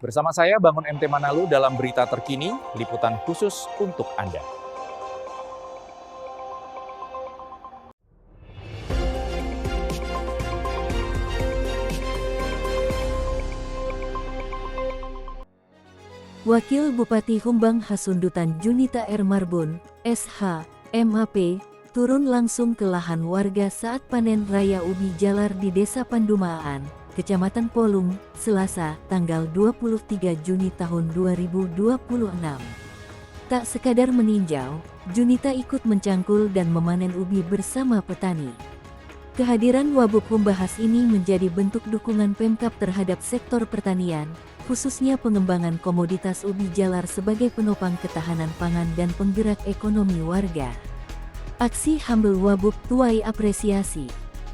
Bersama saya Bangun MT Manado dalam berita terkini, liputan khusus untuk Anda. Wakil Bupati Humbang Hasundutan Junita R. Marbun, SH, MAP, turun langsung ke lahan warga saat panen raya ubi jalar di Desa Pandumaan, Kecamatan Polung, Selasa, tanggal 23 Juni tahun 2026. Tak sekadar meninjau, Junita ikut mencangkul dan memanen ubi bersama petani. Kehadiran Wabub Humbahas ini menjadi bentuk dukungan Pemkab terhadap sektor pertanian, khususnya pengembangan komoditas ubi jalar sebagai penopang ketahanan pangan dan penggerak ekonomi warga. Aksi humble Wabub tuai apresiasi.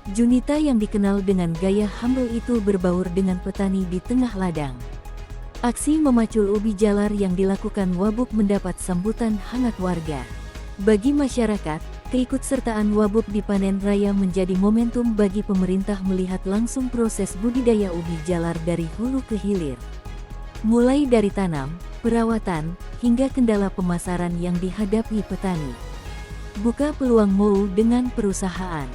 Junita yang dikenal dengan gaya humble itu berbaur dengan petani di tengah ladang. Aksi memacul ubi jalar yang dilakukan Wabub mendapat sambutan hangat warga. Bagi masyarakat, keikutsertaan Wabub di panen raya menjadi momentum bagi pemerintah melihat langsung proses budidaya ubi jalar dari hulu ke hilir. Mulai dari tanam, perawatan, hingga kendala pemasaran yang dihadapi petani. Buka peluang mau dengan perusahaan.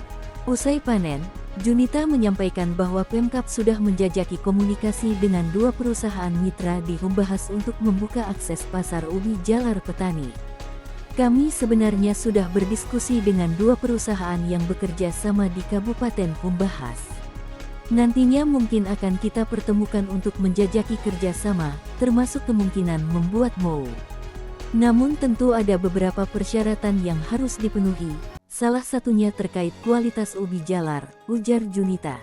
Usai panen, Junita menyampaikan bahwa Pemkab sudah menjajaki komunikasi dengan dua perusahaan mitra di Humbahas untuk membuka akses pasar ubi jalar petani. Kami sebenarnya sudah berdiskusi dengan dua perusahaan yang bekerja sama di Kabupaten Humbahas. Nantinya mungkin akan kita pertemukan untuk menjajaki kerjasama, termasuk kemungkinan membuat MOU. Namun tentu ada beberapa persyaratan yang harus dipenuhi, salah satunya terkait kualitas ubi jalar, ujar Junita.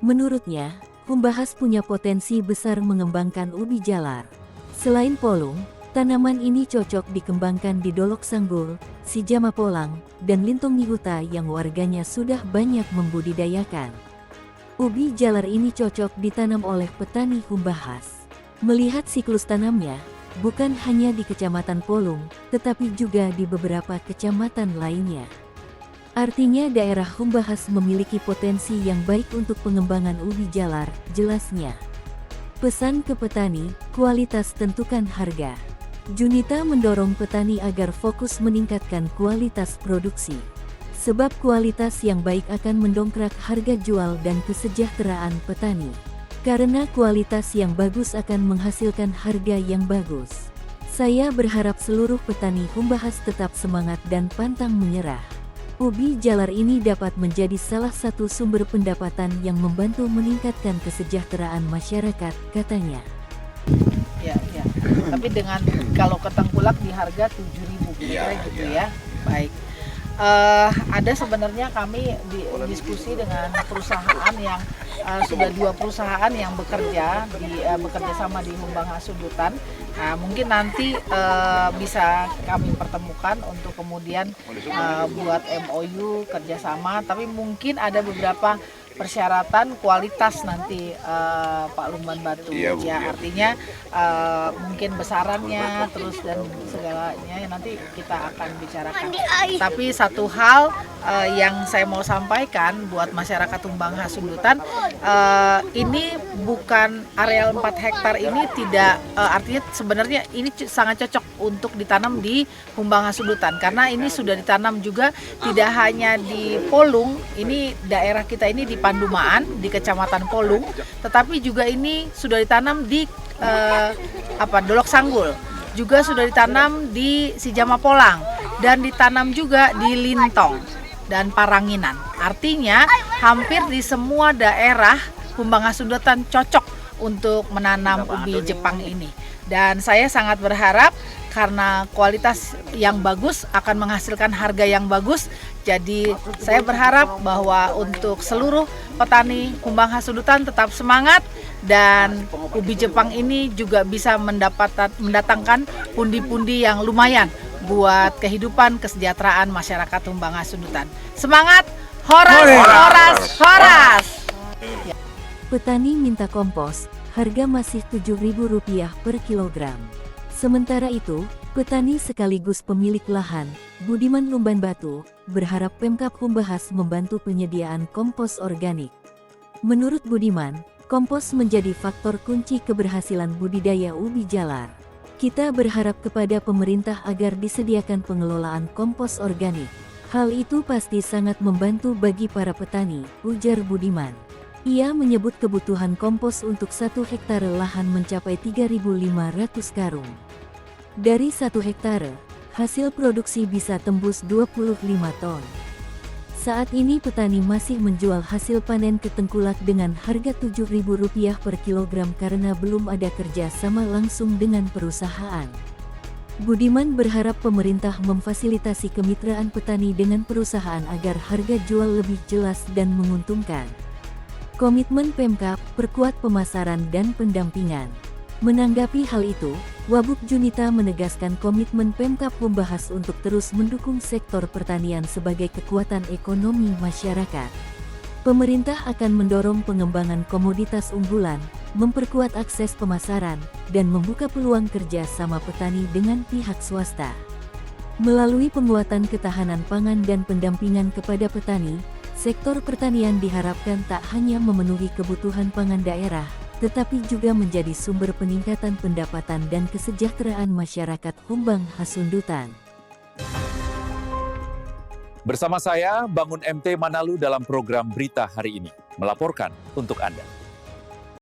Menurutnya, Humbahas punya potensi besar mengembangkan ubi jalar. Selain Polung, tanaman ini cocok dikembangkan di Dolok Sanggul, Sijama Polang, dan Lintong Nihuta yang warganya sudah banyak membudidayakan. Ubi jalar ini cocok ditanam oleh petani Humbahas. Melihat siklus tanamnya, bukan hanya di Kecamatan Polung, tetapi juga di beberapa kecamatan lainnya. Artinya daerah Humbahas memiliki potensi yang baik untuk pengembangan ubi jalar, jelasnya. Pesan ke petani, kualitas tentukan harga. Junita mendorong petani agar fokus meningkatkan kualitas produksi. Sebab kualitas yang baik akan mendongkrak harga jual dan kesejahteraan petani. Karena kualitas yang bagus akan menghasilkan harga yang bagus. Saya berharap seluruh petani Humbahas tetap semangat dan pantang menyerah. Ubi jalar ini dapat menjadi salah satu sumber pendapatan yang membantu meningkatkan kesejahteraan masyarakat, katanya. Ya. Tapi dengan kalau ketengkulak di harga 7.000 gitu ya. Baik. Ada sebenarnya kami diskusi dengan perusahaan yang sudah dua perusahaan yang bekerja sama di Humbang Hasundutan. Nah, mungkin nanti bisa kami pertemukan untuk kemudian buat MOU kerjasama. Tapi mungkin ada beberapa persyaratan kualitas nanti Pak Lumban Batu. Ya, artinya mungkin besarannya terus dan segalanya nanti kita akan bicarakan. Tapi satu hal yang saya mau sampaikan buat masyarakat Humbang Hasundutan, ini bukan areal 4 hektar ini tidak artinya sebenarnya ini sangat cocok untuk ditanam di Humbang Hasundutan karena ini sudah ditanam juga tidak hanya di Polung, ini daerah kita ini di Pandumaan di Kecamatan Polung, tetapi juga ini sudah ditanam di Dolok Sanggul, juga sudah ditanam di Sijama Polang dan ditanam juga di Lintong dan Paranginan. Artinya hampir di semua daerah Humbang Hasundutan cocok untuk menanam ubi Jepang ini. Dan saya sangat berharap karena kualitas yang bagus akan menghasilkan harga yang bagus. Jadi saya berharap bahwa untuk seluruh petani Humbang Hasundutan tetap semangat dan ubi Jepang ini juga bisa mendatangkan pundi-pundi yang lumayan buat kehidupan kesejahteraan masyarakat Humbang Hasundutan. Semangat, horas! Petani minta kompos, harga masih Rp7.000 per kilogram. Sementara itu, petani sekaligus pemilik lahan, Budiman Lumban Batu, berharap Pemkab Humbahas membantu penyediaan kompos organik. Menurut Budiman, Kompos menjadi faktor kunci keberhasilan budidaya ubi jalar. Kita berharap kepada pemerintah agar disediakan pengelolaan kompos organik. Hal itu pasti sangat membantu bagi para petani, ujar Budiman. Ia menyebut kebutuhan kompos untuk 1 hektare lahan mencapai 3.500 karung. Dari 1 hektare, hasil produksi bisa tembus 25 ton. Saat ini petani masih menjual hasil panen ke tengkulak dengan harga Rp7.000 per kilogram karena belum ada kerjasama langsung dengan perusahaan. Budiman berharap pemerintah memfasilitasi kemitraan petani dengan perusahaan agar harga jual lebih jelas dan menguntungkan. Komitmen Pemkab, perkuat pemasaran dan pendampingan. Menanggapi hal itu, Wabub Junita menegaskan komitmen Pemkab membahas untuk terus mendukung sektor pertanian sebagai kekuatan ekonomi masyarakat. Pemerintah akan mendorong pengembangan komoditas unggulan, memperkuat akses pemasaran, dan membuka peluang kerja sama petani dengan pihak swasta. Melalui penguatan ketahanan pangan dan pendampingan kepada petani, sektor pertanian diharapkan tak hanya memenuhi kebutuhan pangan daerah, tetapi juga menjadi sumber peningkatan pendapatan dan kesejahteraan masyarakat Humbang Hasundutan. Bersama saya, Bangun MT Manalu dalam program Berita Hari Ini, melaporkan untuk Anda.